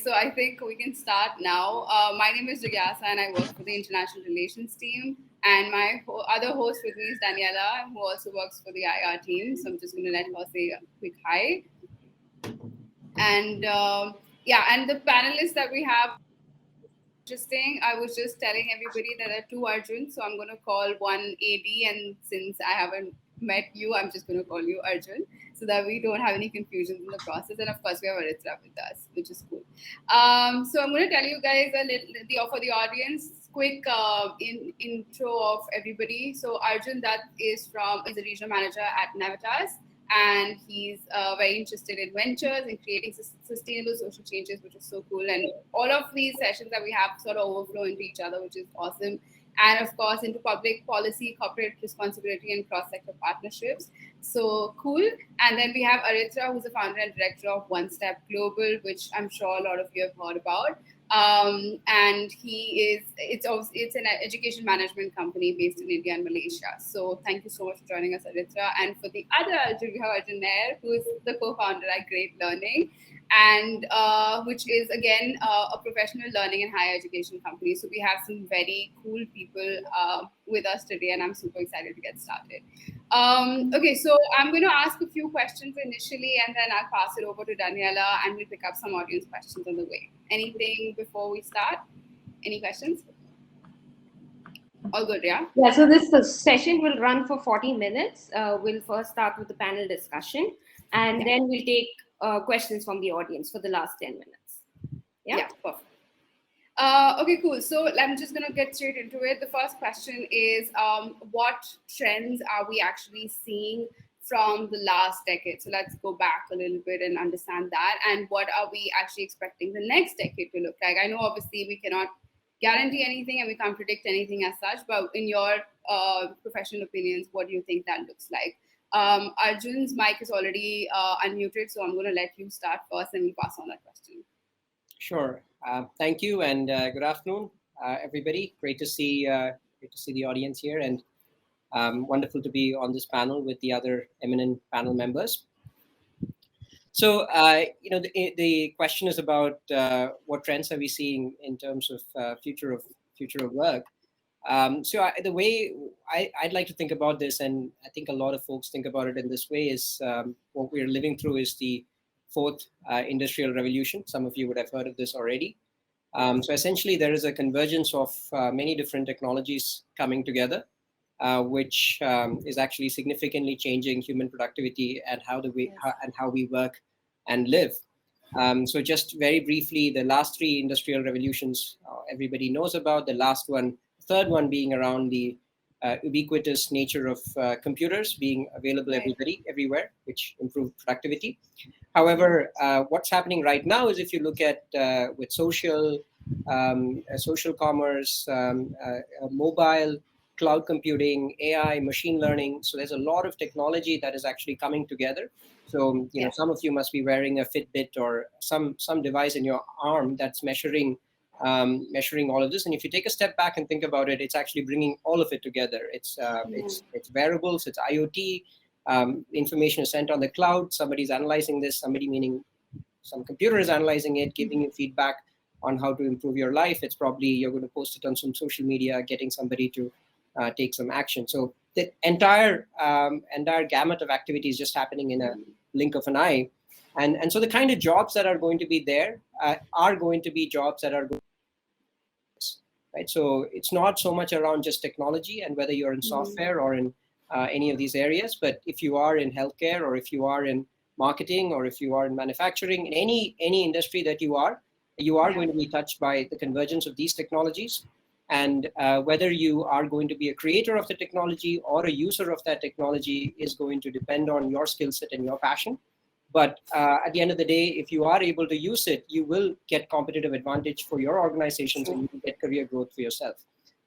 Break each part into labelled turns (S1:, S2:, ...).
S1: So I think we can start now. My name is Jigyasa and I work for the International Relations team. And my other host with me is Daniela, who also works for the IR team. So I'm just going to let her say a quick hi. And and the panelists that we have, interesting. I was just telling everybody that there are two Arjuns, so I'm going to call one AD, and since I haven't met you, I'm just going to call you Arjun, so that we don't have any confusions in the process. And of course, we have Aritra with us, which is cool. So I'm going to tell you guys a little for the audience, quick intro of everybody. So Arjun, that is a regional manager at Navitas. And he's very interested in ventures and creating sustainable social changes, which is so cool. And all of these sessions that we have sort of overflow into each other, which is awesome. And of course, into public policy, corporate responsibility, and cross-sector partnerships. So cool. And then we have Aritra, who's the founder and director of One Step Global, which I'm sure a lot of you have heard about. And it's an education management company based in India and Malaysia. So thank you so much for joining us, Aritra. And for the other Arjun, we have Arjun Nair, who is the co-founder at Great Learning, and which is again a professional learning and higher education company. So we have some very cool people with us today, and I'm super excited to get started. Okay, so I'm going to ask a few questions initially, and then I'll pass it over to Daniela, and we'll pick up some audience questions on the way. Anything before we start? Any questions? All good, yeah?
S2: Yeah, so this session will run for 40 minutes. We'll first start with the panel discussion, and then we'll take questions from the audience for the last 10 minutes.
S1: Yeah, perfect. Okay, cool. So I'm just going to get straight into it. The first question is, what trends are we actually seeing from the last decade? So let's go back a little bit and understand that. And what are we actually expecting the next decade to look like? I know obviously we cannot guarantee anything and we can't predict anything as such, but in your professional opinions, what do you think that looks like? Arjun's mic is already unmuted, so I'm going to let you start first and we'll pass on that question.
S3: Sure. Thank you, and good afternoon, everybody. Great to see the audience here, and wonderful to be on this panel with the other eminent panel members. So, the question is about what trends are we seeing in terms of future of work. The way I'd like to think about this, and I think a lot of folks think about it in this way, is what we're living through is the fourth industrial revolution. Some of you would have heard of this already. So essentially, there is a convergence of many different technologies coming together, which is actually significantly changing human productivity and how we work and live. So just very briefly, the last three industrial revolutions everybody knows about. The third one being around the ubiquitous nature of computers being available everywhere, which improved productivity. However, what's happening right now is if you look at with social commerce, mobile, cloud computing, AI, machine learning. So there's a lot of technology that is actually coming together. So some of you must be wearing a Fitbit or some device in your arm that's measuring all of this. And if you take a step back and think about it, it's actually bringing all of it together. It's wearables, it's IoT. Information is sent on the cloud. Somebody's analyzing this. Somebody, meaning some computer, is analyzing it, giving you feedback on how to improve your life. It's probably you're going to post it on some social media, getting somebody to take some action. So the entire gamut of activities just happening in a blink of an eye. And so the kind of jobs that are going to be there are going to be jobs that are going to, right? So it's not so much around just technology and whether you're in software or in any of these areas, but if you are in healthcare or if you are in marketing or if you are in manufacturing, in any industry that you are going to be touched by the convergence of these technologies. And whether you are going to be a creator of the technology or a user of that technology is going to depend on your skill set and your passion. But at the end of the day, if you are able to use it, you will get competitive advantage for your organizations and you will get career growth for yourself.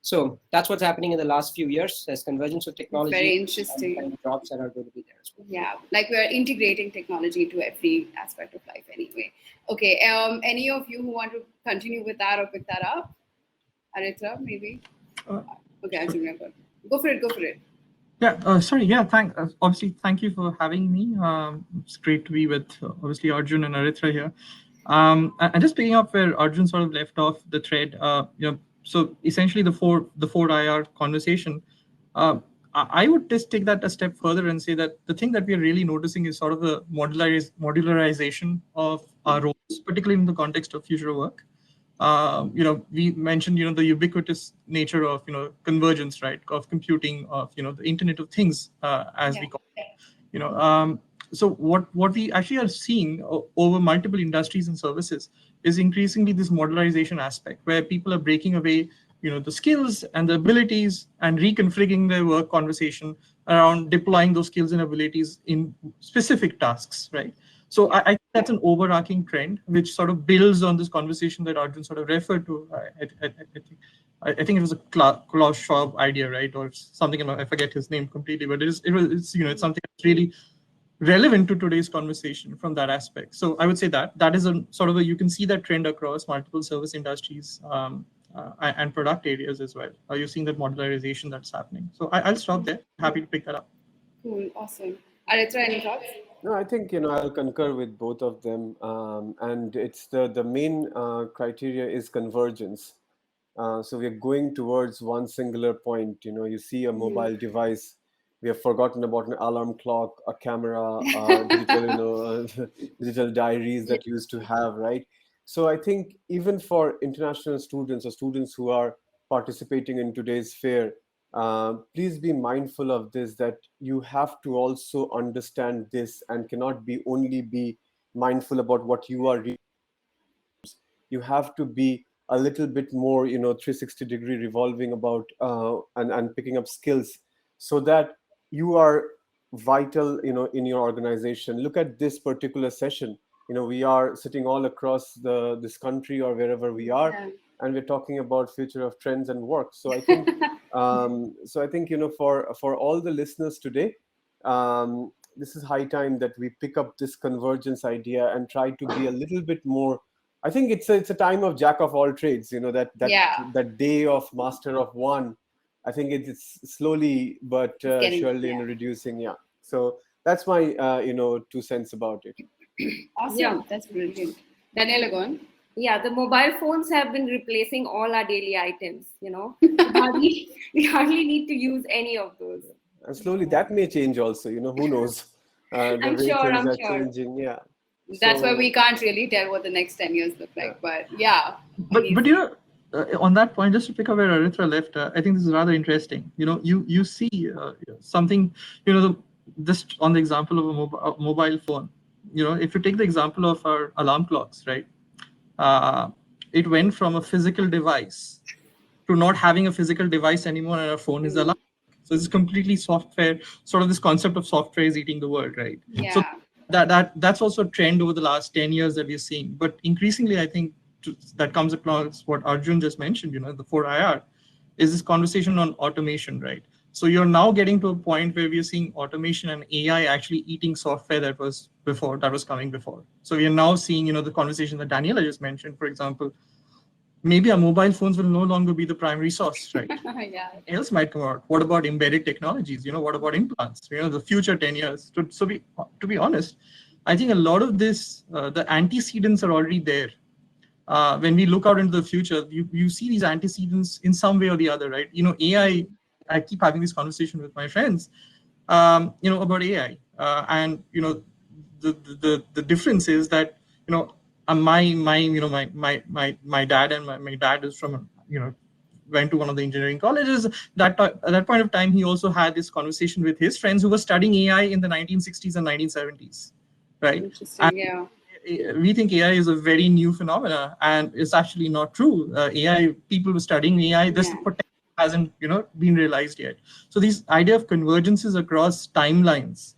S3: So that's what's happening in the last few years. There's convergence of technology.
S1: Very interesting.
S3: And jobs that are going to be there as well.
S1: Yeah, like we're integrating technology into every aspect of life anyway. Okay, any of you who want to continue with that or pick that up? Aritra, maybe? Okay, I'll remember. Go for it.
S4: Yeah, sorry. Yeah, obviously, thank you for having me. It's great to be with, obviously, Arjun and Aritra here. And just picking up where Arjun sort of left off the thread, so essentially the four IR conversation, uh, I would just take that a step further and say that the thing that we are really noticing is sort of the modularization of our roles, particularly in the context of future work. We mentioned, the ubiquitous nature of, convergence, right, of computing, of, the Internet of Things, as
S1: Yeah.
S4: we call it. you know um, so what we actually are seeing over multiple industries and services is increasingly this modularization aspect, where people are breaking away, the skills and the abilities, and reconfiguring their work conversation around deploying those skills and abilities in specific tasks, right? So I think that's an overarching trend which sort of builds on this conversation that Arjun sort of referred to. I think it was a Klaus Schwab idea, right, or something. I forget his name completely, but it's something that's really relevant to today's conversation from that aspect. So I would say that is a sort of you can see that trend across multiple service industries, and product areas as well. You're seeing that modularization that's happening. So I'll stop there. Happy to pick that up.
S1: Cool. Awesome. Aritra, any thoughts?
S5: No, I think I'll concur with both of them, and it's the main criteria is convergence. So we're going towards one singular point. You see a
S1: Mm.
S5: mobile device. We have forgotten about an alarm clock, a camera, digital, digital diaries that you used to have, right? So I think even for international students or students who are participating in today's fair, please be mindful of this, that you have to also understand this and cannot be only be mindful about what you are reading. You have to be a little bit more 360-degree revolving about and picking up skills, so that you are vital in your organization. Look at this particular session. We are sitting all across this country or wherever we are,
S1: Yeah.
S5: and we're talking about future of trends and work. So I think for all the listeners today, this is high time that we pick up this convergence idea and try to be a little bit more. I think it's a time of jack of all trades.
S1: Yeah.
S5: That day of master of one. I think it's slowly but
S1: It's getting,
S5: surely
S1: yeah.
S5: reducing. Yeah. So that's my 2 cents about it.
S2: Yeah.
S1: Awesome. That's brilliant. Daniela, go on.
S2: Yeah, the mobile phones have been replacing all our daily items, we hardly need to use any of those.
S5: And slowly that may change also. Who knows? The
S2: I'm
S5: way
S2: sure,
S5: things
S2: I'm
S5: are
S2: sure.
S5: changing. Yeah.
S1: That's why we
S5: So
S1: can't really tell what the next 10 years look
S5: yeah.
S1: like. But yeah,
S4: But
S1: amazing.
S4: on that point, just to pick up where Aritra left, I think this is rather interesting. You see something, just on the example of a mobile phone. If you take the example of our alarm clocks, right? Uh, it went from a physical device to not having a physical device anymore, and our phone is
S1: Mm.
S4: alarm. So it's completely software. Sort of this concept of software is eating the world, right? So
S1: Yeah.
S4: that's also a trend over the last 10 years that we're seeing. But increasingly, I think that comes across what Arjun just mentioned, the 4IR, is this conversation on automation, right? So you're now getting to a point where we're seeing automation and AI actually eating software that was coming before. So we are now seeing, the conversation that Daniela just mentioned, for example. Maybe our mobile phones will no longer be the primary source, right?
S1: Yeah.
S4: Else might come out. What about embedded technologies? What about implants? The future 10 years. To be honest, I think a lot of this, the antecedents are already there. When we look out into the future, you see these antecedents in some way or the other, right? AI. I keep having this conversation with my friends, about AI, and the difference is that my dad, and my dad is from went to one of the engineering colleges. At that point of time, he also had this conversation with his friends who were studying AI in the 1960s and 1970s, right? And
S1: Interesting. Yeah.
S4: we think AI is a very new phenomena, and it's actually not true. AI, people were studying AI. This
S1: Yeah.
S4: potential hasn't, been realized yet. So this idea of convergences across timelines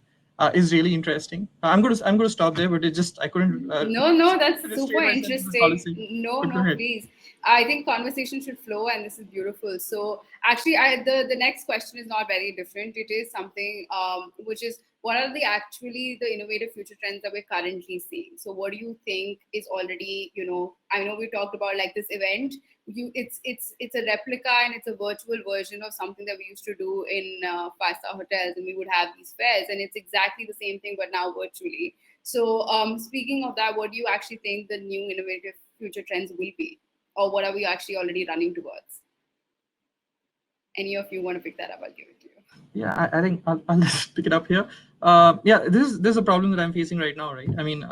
S4: is really interesting. I'm going to stop there, but it just I couldn't
S1: No, no, that's super
S4: restrain myself from the
S1: interesting.
S4: conversation.
S1: No,
S4: But go
S1: no,
S4: ahead.
S1: please. I think conversation should flow, and this is beautiful. So, actually, the next question is not very different. It is something which is what are the innovative future trends that we're currently seeing. So, what do you think is already, I know we talked about like this event. It's a replica, and it's a virtual version of something that we used to do in five-star hotels, and we would have these fairs, and it's exactly the same thing, but now virtually. So, speaking of that, what do you actually think the new innovative future trends will be, or what are we actually already running towards? Any of you want to pick that up? I'll give it to you.
S4: Yeah, I think I'll just pick it up here. Yeah, this is a problem that I'm facing right now, right? I mean,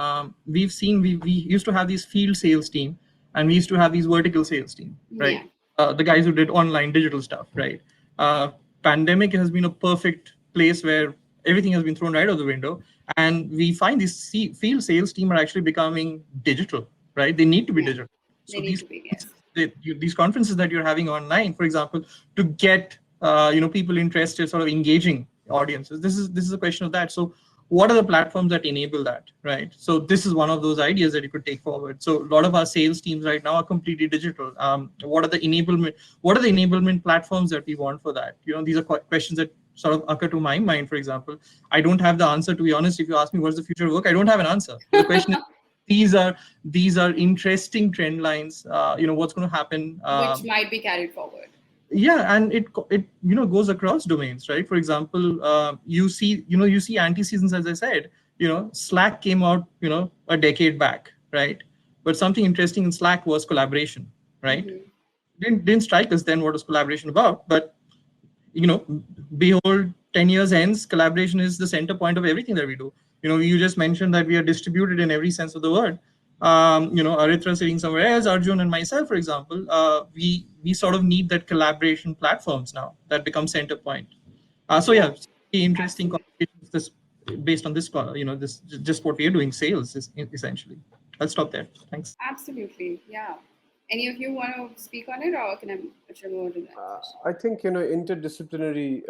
S4: we've seen we used to have these field sales team, and we used to have these vertical sales team, right?
S1: Yeah.
S4: The guys who did online digital stuff, right? Pandemic has been a perfect place where everything has been thrown right out the window, and we find these field sales team are actually becoming digital, right? They need to be
S1: Yeah.
S4: digital.
S1: They
S4: So
S1: need to be, yes.
S4: these conferences that you're having online, for example, to get people interested, sort of engaging audiences. This is a question of that. So what are the platforms that enable that, right? So this is one of those ideas that you could take forward. So a lot of our sales teams right now are completely digital. What are the enablement platforms that we want for that? These are questions that sort of occur to my mind. For example, I don't have the answer, to be honest. If you ask me what's the future of work, I don't have an answer. The question is, these are interesting trend lines. What's going to happen,
S1: Which might be carried forward.
S4: yeah, and it goes across domains, right? For example, you see anti-seasons, as I said. Slack came out a decade back, right? But something interesting in Slack was collaboration, right?
S1: Mm-hmm.
S4: Didn't strike us then what was collaboration about, but you know, behold, 10 years hence, collaboration is the center point of everything that we do. You just mentioned that we are distributed in every sense of the word. Aritra sitting somewhere else, Arjun and myself, for example, we sort of need that collaboration platforms now that become center point. So
S1: Yeah,
S4: yeah, interesting
S1: absolutely.
S4: conversations this based on this, this just what we are doing, sales is essentially. I'll stop there. Thanks.
S1: Absolutely. Yeah. Any of you want to speak on it, or can I should move on to the next question?
S5: I think interdisciplinary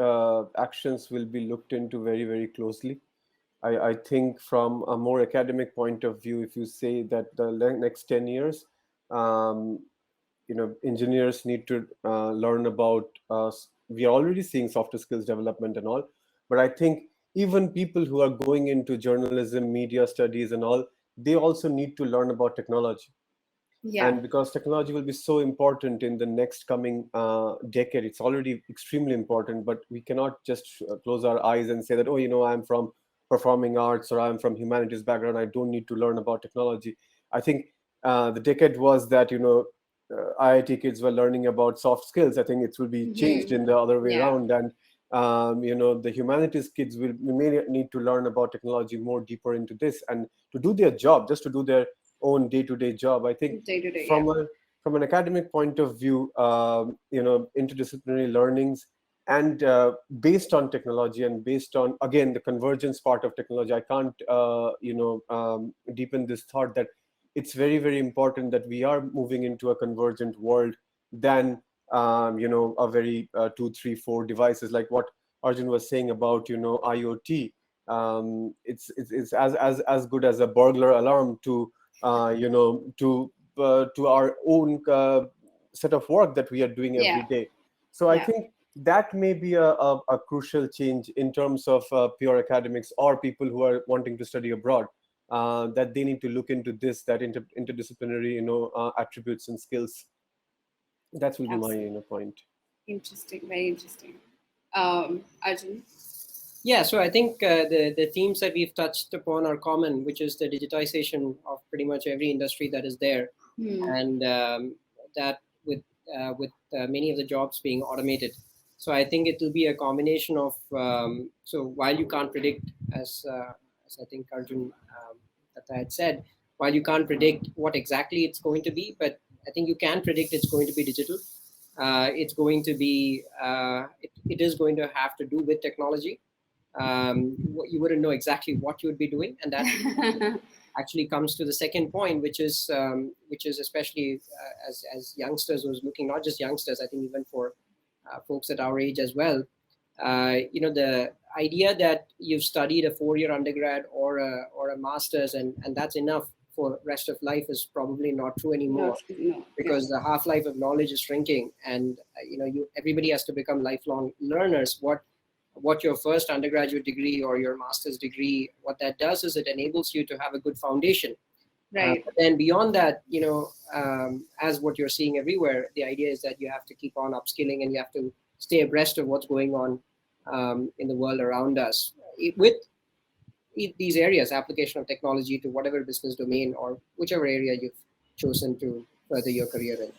S5: actions will be looked into very, very closely. I think from a more academic point of view, if you say that the next 10 years, um, engineers need to learn about. We are already seeing softer skills development and all, but I think even people who are going into journalism, media studies, and all, they also need to learn about technology.
S1: Yeah.
S5: And because technology will be so important in the next coming decade, it's already extremely important, but we cannot just close our eyes and say that, oh, I'm from performing arts or I'm from humanities background, I don't need to learn about technology. I think the decade was that IIT kids were learning about soft skills. I think it will be changed
S1: Mm-hmm.
S5: in the other way
S1: Yeah.
S5: around. And the humanities kids we may need to learn about technology more deeper into this, and to do their job, just to do their own day-to-day job. I think
S1: Day to day. Yeah.
S5: from an academic point of view, interdisciplinary learnings and based on technology and based on, again, the convergence part of technology. I can't deepen this thought that it's very, very important that we are moving into a convergent world than a very 2, 3, 4 devices, like what Arjun was saying about IoT. It's as good as a burglar alarm to to our own set of work that we are doing every
S1: Yeah.
S5: day. So I
S1: Yeah.
S5: think that may be a crucial change in terms of pure academics or people who are wanting to study abroad, that they need to look into this, that interdisciplinary attributes and skills. That will be my
S1: Absolutely.
S5: point.
S1: Interesting. Very interesting. Arjun.
S3: Yeah, so I think the themes that we've touched upon are common, which is the digitization of pretty much every industry that is there,
S1: Hmm.
S3: and that with many of the jobs being automated. So I think it will be a combination of. So while you can't predict, as I think Arjun that I had said, while you can't predict what exactly it's going to be, but I think you can predict it's going to be digital. It's going to be. It is going to have to do with technology. You wouldn't know exactly what you would be doing, and that actually comes to the second point, which is especially as youngsters who's looking, not just youngsters, I think even for folks at our age as well. The idea that you've studied a 4-year undergrad or a master's and that's enough for rest of life is probably not true
S1: No.
S3: anymore,
S1: No.
S3: because the half-life of knowledge is shrinking, and everybody has to become lifelong learners. What your first undergraduate degree or your master's degree, what that does is it enables you to have a good foundation.
S1: Right.
S3: But then beyond that, as what you're seeing everywhere, the idea is that you have to keep on upskilling and you have to stay abreast of what's going on in the world around us. these areas, application of technology to whatever business domain or whichever area you've chosen to further your career in.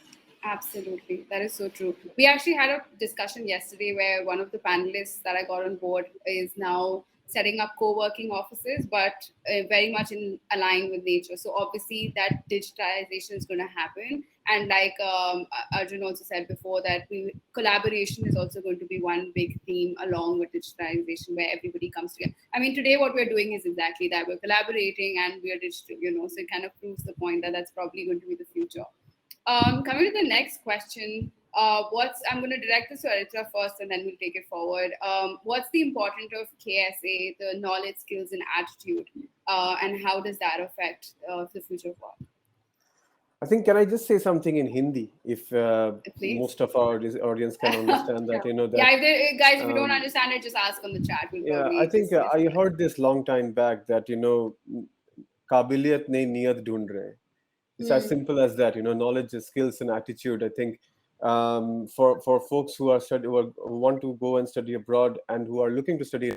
S1: Absolutely. That is so true. We actually had a discussion yesterday where one of the panelists that I got on board is now setting up co-working offices, but very much in align with nature. So obviously that digitalization is going to happen. And like Arjun also said before, that collaboration is also going to be one big theme along with digitalization, where everybody comes together. I mean, today what we're doing is exactly that. We're collaborating and we're digital, so it kind of proves the point that that's probably going to be the future. Coming to the next question, I'm going to direct this to Aritra first, and then we'll take it forward. What's the importance of KSA, the knowledge, skills, and attitude, and how does that affect the future of work?
S5: I think, can I just say something in Hindi, if
S1: Please.
S5: most of our audience can understand that, that.
S1: Yeah, guys, if you don't understand it, just ask on the chat.
S5: Yeah, I think I heard this long time back that, kabiliyat nahi niyat dhoond rahe. It's as simple as that, knowledge, skills, and attitude. I think for folks who who want to go and study abroad and who are looking to study,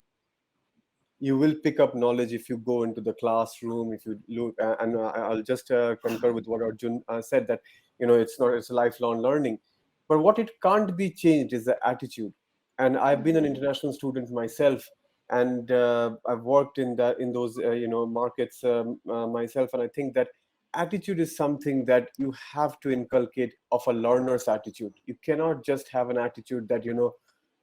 S5: you will pick up knowledge if you go into the classroom. If you look, and I'll just concur with what Arjun said, that it's a lifelong learning. But what it can't be changed is the attitude. And I've been an international student myself, and I've worked in those markets myself, and I think that attitude is something that you have to inculcate of a learner's attitude. You cannot just have an attitude that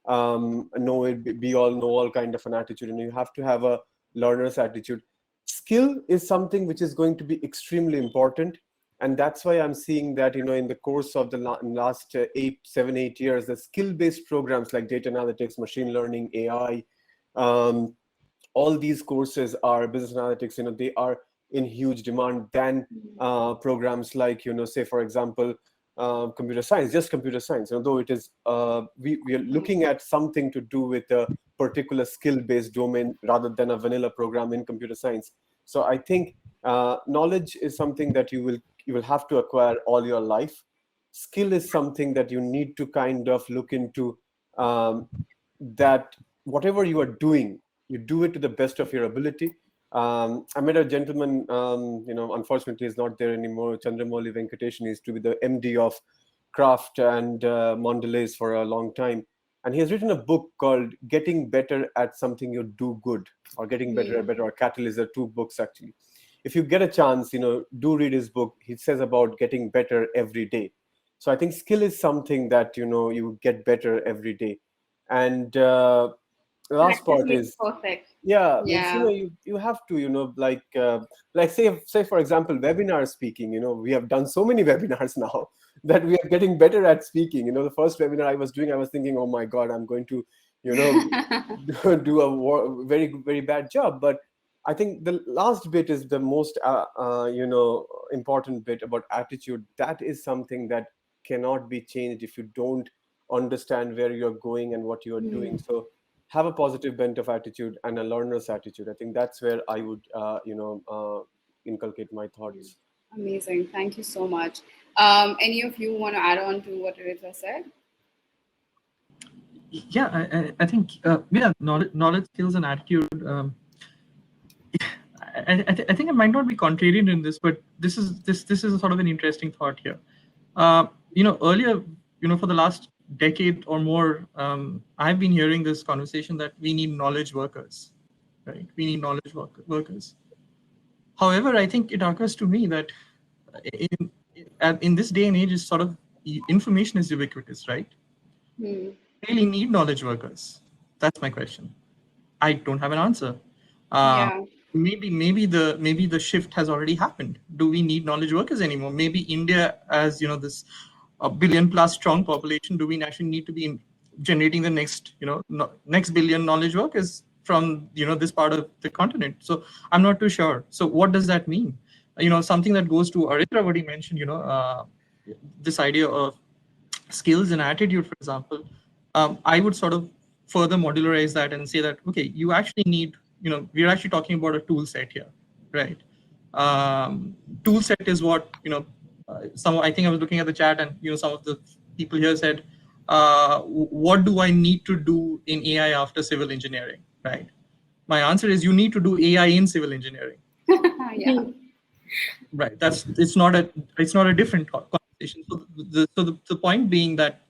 S5: know it, be all, know all kind of an attitude, and you have to have a learner's attitude. Skill is something which is going to be extremely important, and that's why I'm seeing that in the course of the last 7-8 years, the skill-based programs like data analytics, machine learning, AI, all these courses are business analytics. They are in huge demand than programs like say, for example, computer science, just computer science. Although it is we are looking at something to do with a particular skill-based domain rather than a vanilla program in computer science. So I think knowledge is something that you will have to acquire all your life. Skill is something that you need to kind of look into, that whatever you are doing, you do it to the best of your ability. I met a gentleman, unfortunately he's not there anymore, Chandramouli Venkatesan. He used to be the MD of Kraft and Mondelez for a long time. And he has written a book called Getting Better at Something You Do Good, or Getting Better at Better, or Catalyst. There are two books actually. If you get a chance, do read his book. He says about getting better every day. So I think skill is something that, you get better every day. And the last part is
S1: perfect.
S5: Yeah, means you have to like say for example, webinar speaking. We have done so many webinars now that we are getting better at speaking. The first webinar I was doing, I was thinking, oh my god, I'm going to do a very, very bad job. But I think the last bit is the most important bit about attitude. That is something that cannot be changed if you don't understand where you're going and what you're doing. So have a positive bent of attitude and a learner's attitude. I think that's where I would, inculcate my thoughts.
S1: Amazing. Thank you so much. Any of you want to add on to what Aritra said?
S4: Yeah, I think, knowledge, skills, and attitude. I think I might not be contrarian in this, but this is a sort of an interesting thought here. Earlier, for the last decade or more, I've been hearing this conversation that we need knowledge workers, right? We need knowledge workers. However, I think it occurs to me that in this day and age, is sort of information is ubiquitous, right? We really need knowledge workers. That's my question. I don't have an answer. Maybe the shift has already happened. Do we need knowledge workers anymore? Maybe India, as this a billion plus strong population, do we actually need to be generating the next billion knowledge workers from this part of the continent? So I'm not too sure. So what does that mean? Something that goes to Aritra, what he mentioned, this idea of skills and attitude, for example. I would sort of further modularize that and say that, okay, you actually need, we're actually talking about a tool set here, right? Tool set is what, I think I was looking at the chat, and some of the people here said, what do I need to do in AI after civil engineering, right? My answer is you need to do AI in civil engineering.
S1: Yeah.
S4: Right. It's not a different conversation. So the point being that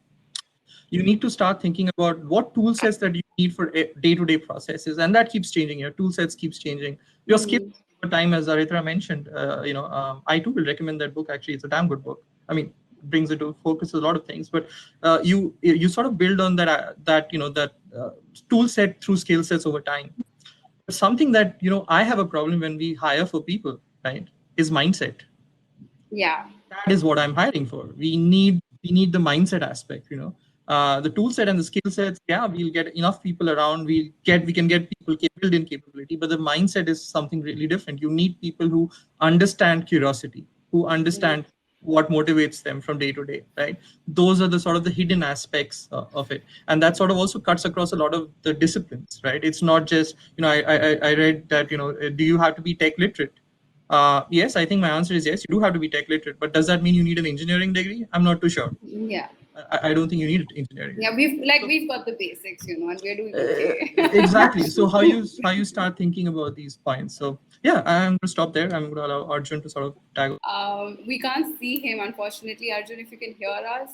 S4: you need to start thinking about what tool sets that you need for day-to-day processes, and that keeps changing. Your tool sets keeps changing. Your skills over time, as Aritra mentioned, I too will recommend that book. Actually, it's a damn good book. I mean, brings into focus a lot of things, but you sort of build on that tool set through skill sets over time. But something that I have a problem when we hire for people, right, is mindset.
S1: Yeah.
S4: That is what I'm hiring for. We need the mindset aspect. The tool set and the skill sets. Yeah, we'll get enough people around. We can get people build in capability, but the mindset is something really different. You need people who understand curiosity, who understand what motivates them from day to day, right? Those are the sort of the hidden aspects of it, and that sort of also cuts across a lot of the disciplines, right? It's not just I read that do you have to be tech literate? Yes, I think my answer is yes. You do have to be tech literate, but does that mean you need an engineering degree? I'm not too sure.
S1: Yeah.
S4: I don't think you need an engineering
S1: Yeah,
S4: degree.
S1: we've got the basics, and we're doing okay.
S4: Exactly. So how you start thinking about these points. So yeah, I'm going to stop there. I'm going to allow Arjun to sort of tag.
S1: We can't see him, unfortunately. Arjun, if you can hear us.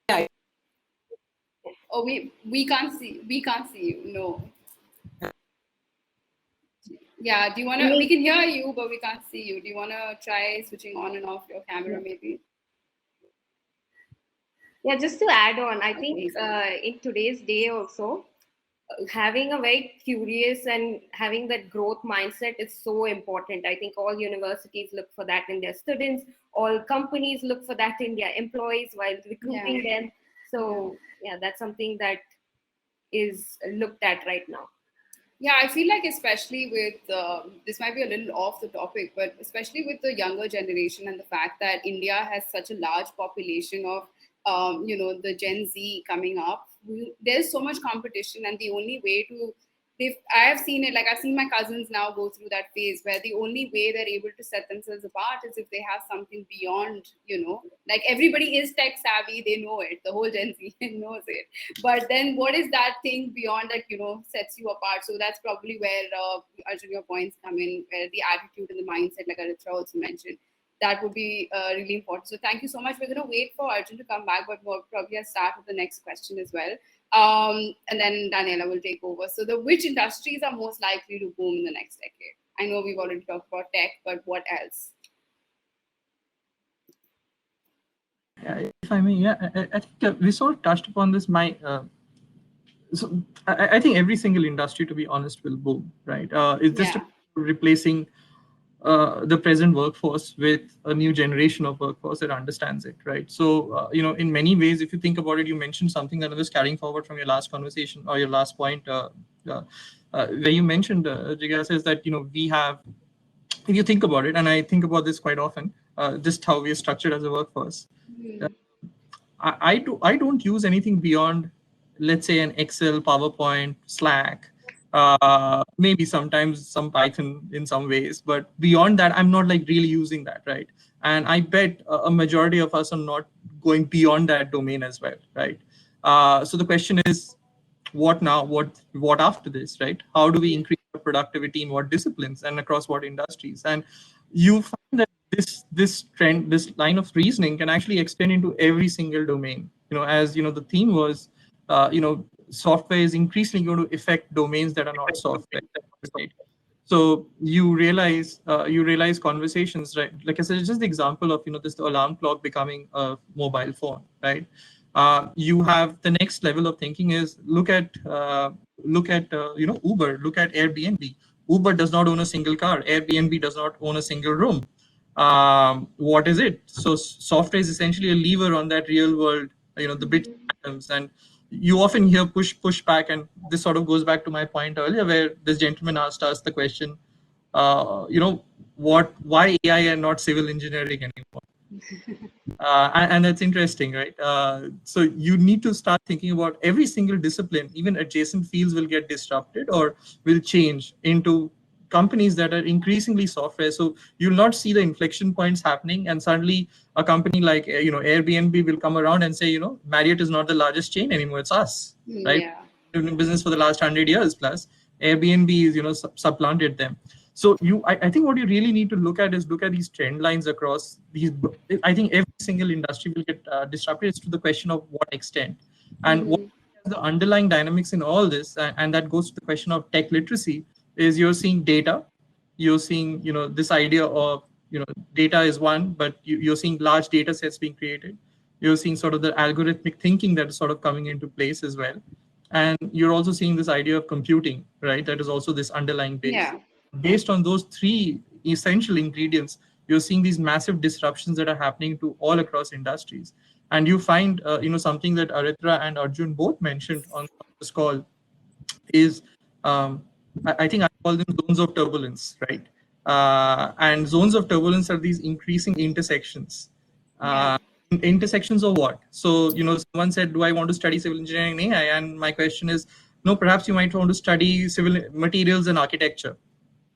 S3: Yeah.
S1: Oh, we can't see you. No. Yeah. Do you wanna? We can hear you, but we can't see you. Do you wanna try switching on and off your camera, maybe?
S2: Yeah, just to add on, I think
S1: Amazing.
S2: in today's day also, having a very curious and having that growth mindset is so important. I think all universities look for that in their students, all companies look for that in their employees while recruiting them. So yeah, that's something that is looked at right now.
S1: Yeah, I feel like especially with this might be a little off the topic, but especially with the younger generation and the fact that India has such a large population of the Gen Z coming up, there's so much competition, and the only way to I have seen it, like I've seen my cousins now go through that phase where the only way they're able to set themselves apart is if they have something beyond, like everybody is tech savvy, they know it, the whole Gen Z knows it, but then what is that thing beyond that sets you apart? So that's probably where Arjun, your points come in, where the attitude and the mindset, like Aritra also mentioned, that would be really important. So thank you so much. We're going to wait for Arjun to come back, but we'll probably start with the next question as well, and then Daniela will take over. So which industries are most likely to boom in the next decade? I know we've already talked about tech, but what else?
S4: Yeah, if I may, yeah, I think we sort of touched upon this. So I think every single industry, to be honest, will boom, right? It's just replacing the present workforce with a new generation of workforce that understands it, right? So, in many ways, if you think about it, you mentioned something that I was carrying forward from your last conversation or your last point, where you mentioned, Jiga says that, we have, if you think about it, and I think about this quite often, just how we are structured as a workforce. I don't use anything beyond, let's say, an Excel, PowerPoint, Slack, maybe sometimes some Python in some ways, but beyond that, I'm not like really using that, right? And I bet a majority of us are not going beyond that domain as well, right? So the question is, what now? What after this, right? How do we increase our productivity in what disciplines and across what industries? And you find that this trend, this line of reasoning can actually extend into every single domain. As the theme was, software is increasingly going to affect domains that are not software, right? So you realize conversations, right? Like I said, it's just the example of this alarm clock becoming a mobile phone, right? You have the next level of thinking is look at Uber, look at Airbnb. Uber does not own a single car. Airbnb does not own a single room. What is it? So software is essentially a lever on that real world, the bits and atoms. And you often hear push back, and this sort of goes back to my point earlier, where this gentleman asked us the question, why AI and not civil engineering anymore? And that's interesting, right? So you need to start thinking about every single discipline, even adjacent fields will get disrupted or will change into companies that are increasingly software. So you'll not see the inflection points happening, and suddenly a company like Airbnb will come around and say, Marriott is not the largest chain anymore, it's us, right?
S1: Yeah.
S4: We've been in business for the last 100 years plus. Airbnb is supplanted them. So I think what you really need to look at is look at these trend lines across these. I think every single industry will get disrupted. It's to the question of what extent and what the underlying dynamics in all this, and that goes to the question of tech literacy. Is you're seeing data, you're seeing this idea of data is one, but you're seeing large data sets being created. You're seeing sort of the algorithmic thinking that is sort of coming into place as well, and you're also seeing this idea of computing, right? That is also this underlying base.
S1: Yeah.
S4: Based on those three essential ingredients, you're seeing these massive disruptions that are happening to all across industries. And you find something that Aritra and Arjun both mentioned on this call is I think I call them zones of turbulence, right? And zones of turbulence are these increasing intersections.
S1: Yeah.
S4: Intersections of what? So, someone said, do I want to study civil engineering and AI? And my question is, no, perhaps you might want to study civil materials and architecture,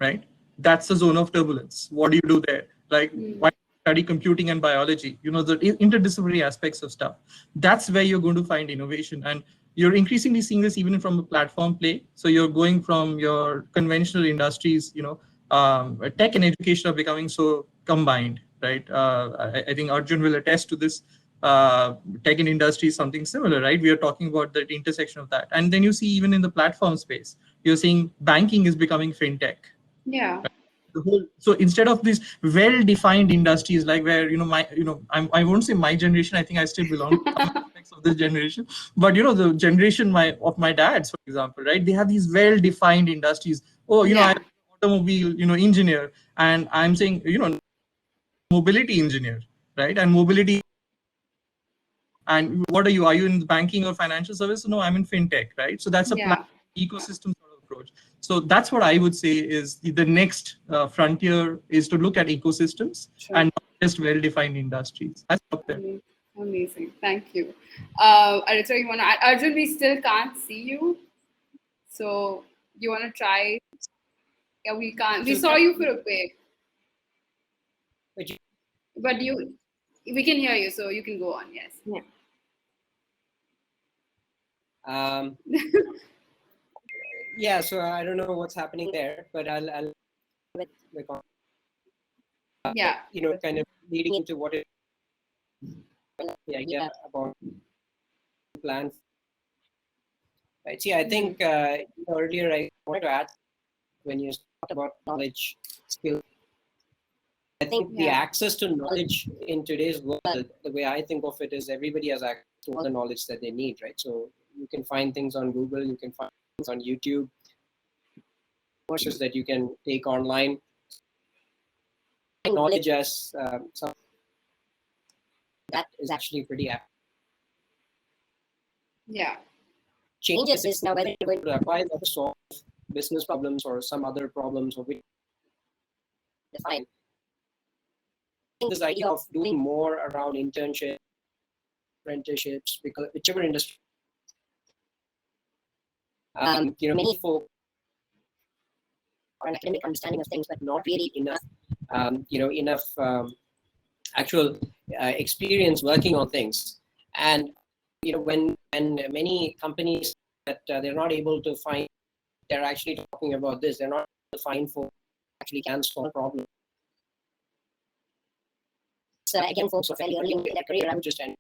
S4: right? That's the zone of turbulence. What do you do there? Like, why study computing and biology? The interdisciplinary aspects of stuff. That's where you're going to find innovation. And you're increasingly seeing this even from a platform play. So you're going from your conventional industries, tech and education are becoming so combined, right? I think Arjun will attest to this. Tech and industry is something similar, right? We are talking about the intersection of that. And then you see even in the platform space, you're seeing banking is becoming fintech.
S1: Yeah.
S4: So instead of these well-defined industries, like where I won't say my generation, I think I still belong to some aspects of this generation, but the generation of my dads, for example, right? They have these well-defined industries. Oh, I'm
S1: Yeah.
S4: an automobile engineer, and I'm saying mobility engineer, right? And mobility. And what are you? Are you in banking or financial service? No, I'm in fintech, right? So that's a
S1: Yeah.
S4: ecosystem sort of approach. So that's what I would say is the next frontier is to look at ecosystems
S1: Sure.
S4: and not just well-defined industries. That's up there.
S1: Amazing. Thank you. Aritra, you want to add? Arjun, we still can't see you. So you want to try? Yeah, we can't. We saw you for a bit, but we can hear you, so you can go on. Yes.
S2: Yeah.
S3: Yeah, so I don't know what's happening there, but I'll
S1: Yeah.
S3: kind of leading into what is the idea about plan. Right. See, I think earlier I wanted to add when you talked about knowledge, skill. I think the access to knowledge in today's world, the way I think of it is everybody has access to all the knowledge that they need, right? So you can find things on Google, you can find things on YouTube, courses that you can take online. Knowledge as something that is actually pretty accurate.
S1: Yeah.
S3: Changes is now whether you're going to apply that to solve business problems or some other problems or which define. This idea of doing more around internships, apprenticeships, because whichever industry, many folk are an academic understanding of things, but not really enough, enough actual experience working on things. And when many companies that they're not able to find, they're actually talking about this. They're not able to find folks who actually can solve problems. So again, folks are fairly early in their career. I would just end.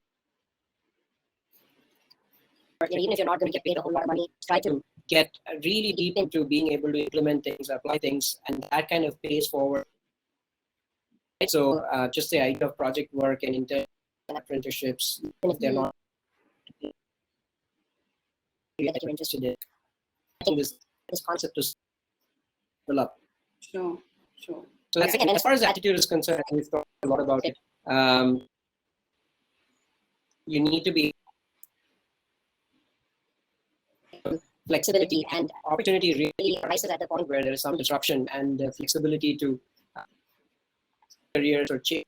S3: Even if you're not going to get paid a whole lot of money, try to get really deep into being able to implement things, apply things, and that kind of pays forward. So just the idea of project work and intern apprenticeships, even if they're not that you're interested in, I think this concept is develop.
S1: Sure.
S3: So that's again, as far as attitude is concerned, we've talked a lot about it. You need to be flexibility, and opportunity really arises at the point where there is some disruption and flexibility to careers or change.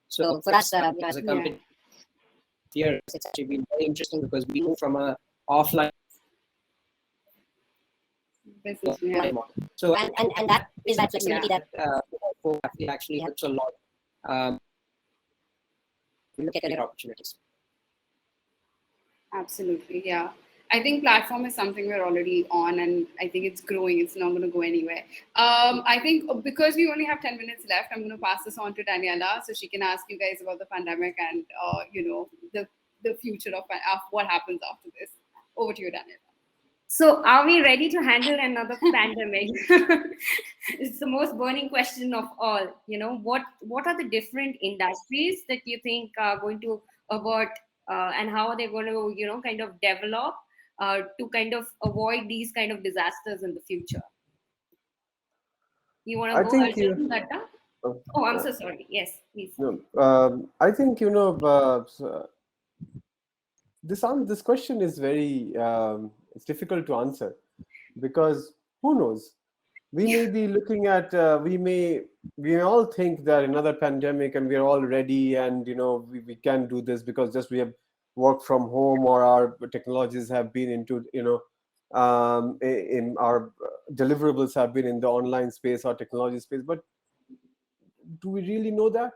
S3: So for us, as a company, here it's actually been very interesting because we move from a offline
S1: business
S3: model. So and that is that flexibility that actually helps a lot. We look at career opportunities.
S1: Absolutely, yeah. I think platform is something we're already on, and I think it's growing. It's not going to go anywhere. I think because we only have 10 minutes left, I'm going to pass this on to Daniela so she can ask you guys about the pandemic and the future of what happens after this. Over to you, Daniela.
S2: So, are we ready to handle another pandemic? It's the most burning question of all. What are the different industries that you think are going to avert, and how are they going to, kind of develop to kind of avoid these kind of disasters in the future? You want to
S5: I
S2: go,
S5: think you.
S2: Arjun, Datta?
S5: Uh,
S2: Oh, I'm
S5: uh,
S2: so sorry. Yes, please.
S5: no, I think this question is very it's difficult to answer because who knows? We may be looking at we may all think that another pandemic and we're all ready and we can do this because just we have worked from home or our technologies have been into in our deliverables have been in the online space or technology space, but do we really know that?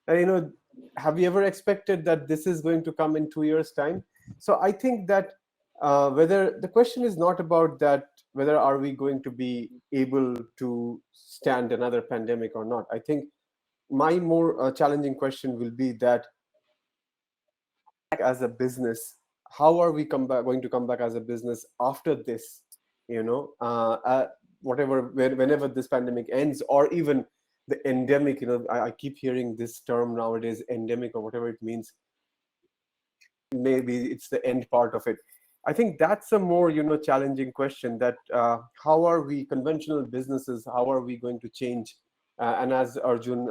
S5: And have we ever expected that this is going to come in 2 years time? So I think that whether the question is not about that whether are we going to be able to stand another pandemic or not. I think my more challenging question will be that as a business, how are we going to come back as a business after this, whatever whenever this pandemic ends, or even the endemic. I keep hearing this term nowadays, endemic or whatever it means. Maybe it's the end part of it. I think that's a more challenging question, that how are we conventional businesses, how are we going to change? And as Arjun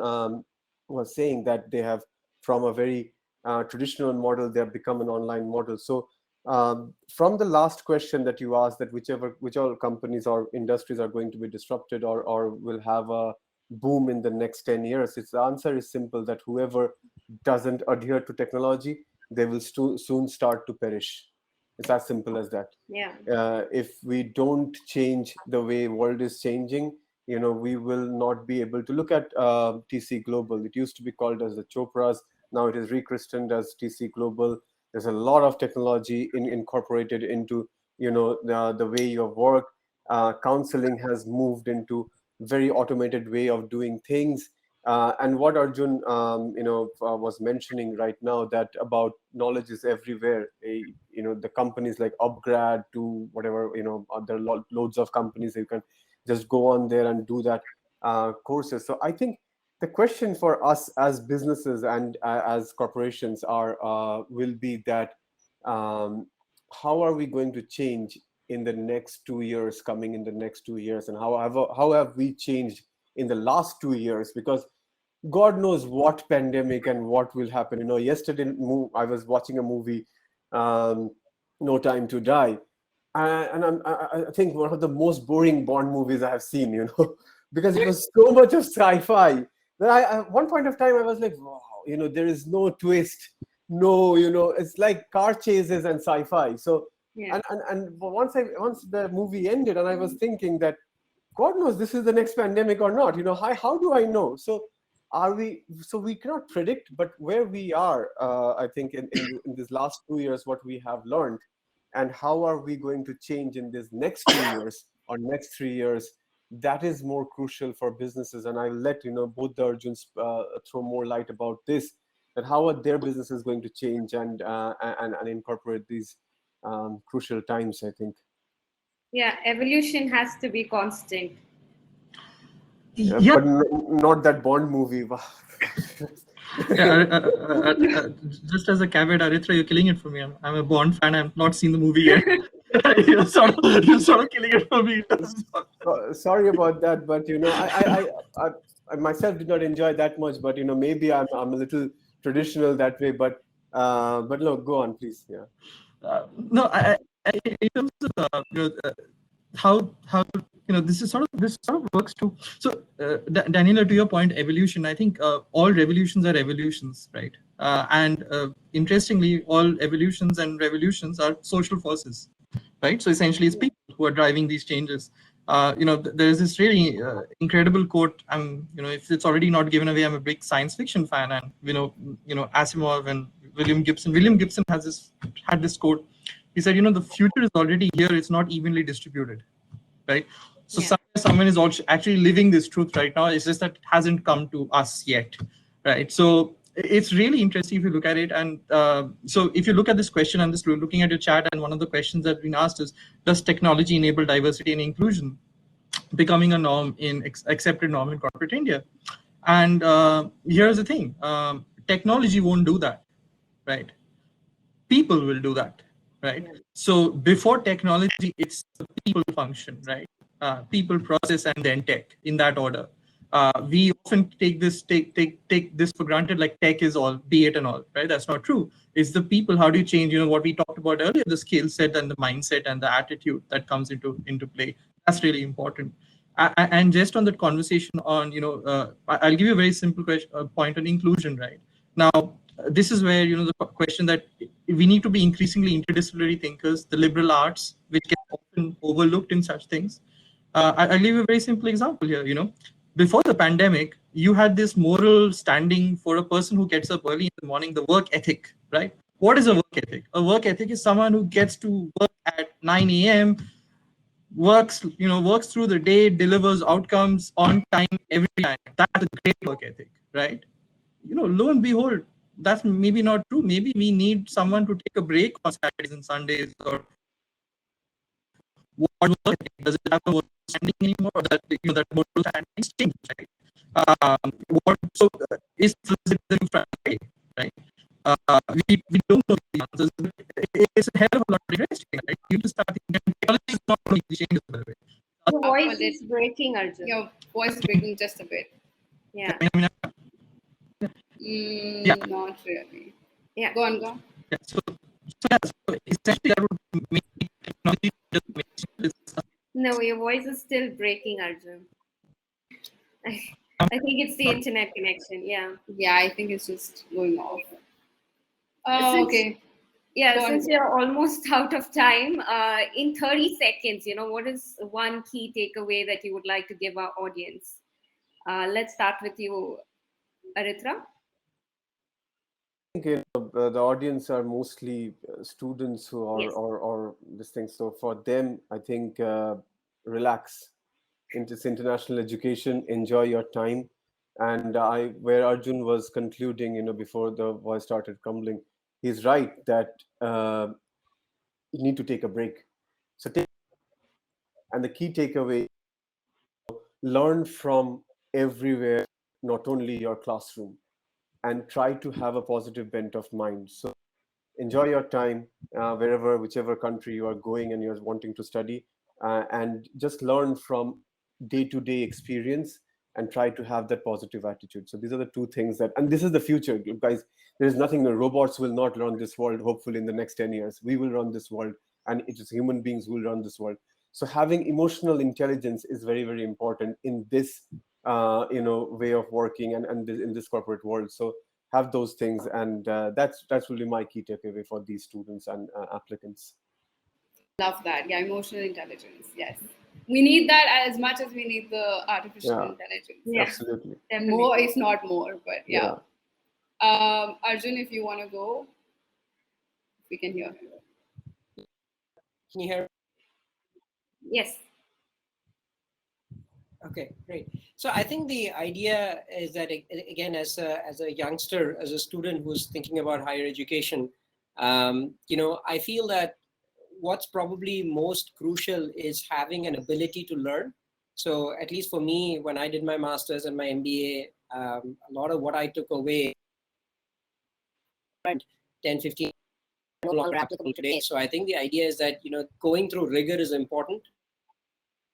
S5: was saying, that they have from a very traditional model, they have become an online model. So from the last question that you asked, that which all companies or industries are going to be disrupted or will have a boom in the next 10 years, the answer is simple, that whoever doesn't adhere to technology, they will soon start to perish. It's as simple as that.
S2: Yeah.
S5: If we don't change the way world is changing, we will not be able to look at TC Global. It used to be called as the Chopras. Now it is rechristened as TC Global. There's a lot of technology incorporated into the way you work. Counseling has moved into very automated way of doing things. And what Arjun was mentioning right now, that about knowledge is everywhere. The companies like Upgrad to whatever, there are loads of companies that you can just go on there and do that courses. So I think the question for us as businesses and as corporations will be that how are we going to change in the next 2 years, coming in the next 2 years, and how have we changed in the last 2 years? Because God knows what pandemic and what will happen. Yesterday I was watching a movie, No Time to Die, and I think one of the most boring Bond movies I have seen. Because it was so much of sci-fi that at one point of time I was like, wow, there is no twist, no, it's like car chases and sci-fi. So
S2: Yeah.
S5: and once the movie ended, and I was thinking that God knows this is the next pandemic or not. How do I know? So we cannot predict, but where we are, I think in this last 2 years, what we have learned, and how are we going to change in this next 2 years or next 3 years, that is more crucial for businesses. And I'll let both the Arjuns throw more light about this, that how are their businesses going to change and incorporate these crucial times, I think.
S2: Yeah, evolution has to be constant.
S4: Yeah.
S5: But not that Bond movie.
S4: Yeah, just as a caveat, Aritra, you're killing it for me. I'm a Bond fan. I've not seen the movie yet. you're sort of killing it for me.
S5: Sorry about that, but I myself did not enjoy that much. But maybe I'm a little traditional that way. But no, go on, please. Yeah.
S4: No, in terms of how this sort of works too. So Daniela, to your point, evolution. I think all revolutions are evolutions, right? And interestingly, all evolutions and revolutions are social forces, right? So essentially, it's people who are driving these changes. There is this really incredible quote. If it's already not given away, I'm a big science fiction fan, and Asimov and William Gibson. William Gibson had this quote He said, the future is already here. It's not evenly distributed, right? So
S2: Yeah.
S4: someone is also actually living this truth right now. It's just that it hasn't come to us yet, right? So it's really interesting if you look at it. And so if you look at this question, and this looking at your chat, and one of the questions that have been asked is, does technology enable diversity and inclusion, becoming a norm in accepted norm in corporate India? And here's the thing: technology won't do that, right? People will do that, right?
S2: Yeah.
S4: So before technology, it's the people function, right? People, process, and then tech, in that order. We often take this for granted, like tech is all, be it and all, right? That's not true. It's the people. How do you change? What we talked about earlier, the skill set and the mindset and the attitude that comes into play. That's really important. And just on that conversation on, I'll give you a very simple point on inclusion, right? Now, this is where, the question that we need to be increasingly interdisciplinary thinkers, the liberal arts, which get often overlooked in such things. I'll give you a very simple example here. Before the pandemic, you had this moral standing for a person who gets up early in the morning, the work ethic, right? What is a work ethic? A work ethic is someone who gets to work at 9 a.m., works through the day, delivers outcomes on time every time. That's a great work ethic, right? Lo and behold, that's maybe not true. Maybe we need someone to take a break on Saturdays and Sundays, or what work ethic? Does it have a moral standing anymore, or that moral standing is changed, right? What so is the new Friday, right? We don't know the answers. It's a hell of a lot of interesting, right? You just start thinking technology is not going to change, by the way.
S2: Your voice is breaking, Arjun.
S1: Your voice is breaking just a bit.
S2: Yeah.
S4: Yeah.
S1: Not really.
S2: Yeah.
S1: Go on.
S4: Yeah. So essentially, that would make technology just make
S2: No, your voice is still breaking, Arjun. I think it's the internet connection. Yeah.
S1: Yeah, I think it's just going off. Okay.
S2: Yeah, since we are almost out of time, in 30 seconds, what is one key takeaway that you would like to give our audience? Let's start with you, Aritra.
S5: I think the audience are mostly students who are
S2: Yes.
S5: or this thing. So for them, I think relax. It's international education. Enjoy your time. And where Arjun was concluding, before the voice started crumbling, he's right that you need to take a break. So take, and the key takeaway: learn from everywhere, not only your classroom, and try to have a positive bent of mind. So enjoy your time whichever country you are going and you're wanting to study, and just learn from day-to-day experience and try to have that positive attitude. So these are the two things and this is the future, guys. There is nothing. The robots will not run this world. Hopefully in the next 10 years we will run this world, and it is human beings who will run this world. So having emotional intelligence is very, very important in this way of working, and in this corporate world. So have those things, and that's really my key takeaway for these students and applicants.
S1: Love that. Yeah, emotional intelligence. Yes. We need that as much as we need the artificial
S5: Yeah,
S1: intelligence.
S2: Yeah,
S5: absolutely.
S2: definitely.
S1: More is not more, but yeah.
S5: Yeah.
S1: Arjun, if you want to go, we can hear.
S3: Can you hear?
S2: Yes.
S3: Okay, great. So I think the idea is that, again, as a youngster, as a student who's thinking about higher education, I feel that what's probably most crucial is having an ability to learn. So at least for me, when I did my master's and my MBA, a lot of what I took away 10, 15 no longer applicable today. So I think the idea is that, going through rigor is important.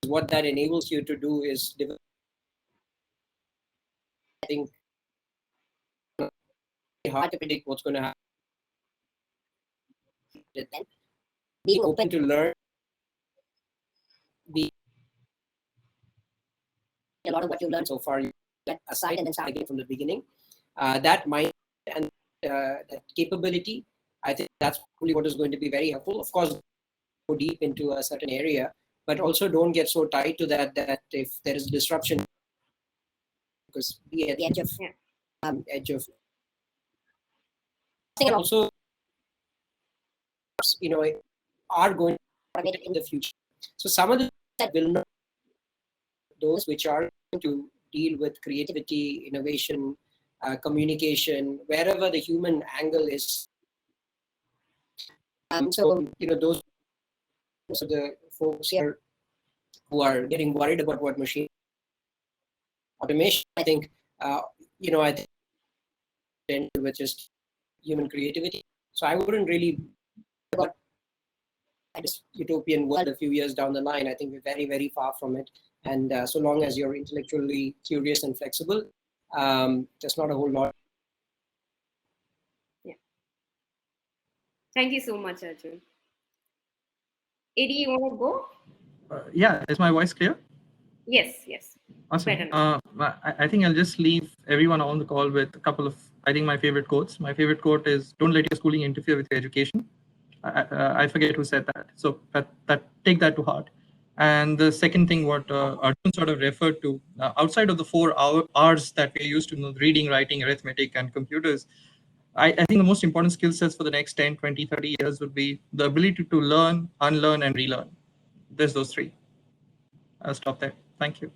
S3: What that enables you to do is develop, I think, hard to predict what's going to happen. Being open to learn, a lot of what you've learned so far, you get aside and then start again from the beginning. That mind and that capability, I think that's probably what is going to be very helpful. Of course, go deep into a certain area, but also don't get so tied to that if there is disruption, because be at the edge of and also, are going to be automated in the future. So some of the that will not, those which are going to deal with creativity, innovation, communication, wherever the human angle is. So, those are the folks here who are getting worried about what machine automation. I think, I think with just human creativity. So I wouldn't really about this utopian world a few years down the line. I think we're very, very far from it. And so long as you're intellectually curious and flexible, there's not a whole lot.
S2: Yeah. Thank you so much, Arjun. AD, you want to go?
S4: Yeah, is my voice clear?
S2: Yes.
S4: Awesome. I think I'll just leave everyone on the call with a couple of, I think, my favorite quotes. My favorite quote is, "Don't let your schooling interfere with your education." I forget who said that. So that take that to heart. And the second thing, what Arjun sort of referred to, outside of the 4 hours that we're used to, reading, writing, arithmetic, and computers, I think the most important skill sets for the next 10, 20, 30 years would be the ability to learn, unlearn, and relearn. There's those 3. I'll stop there. Thank you.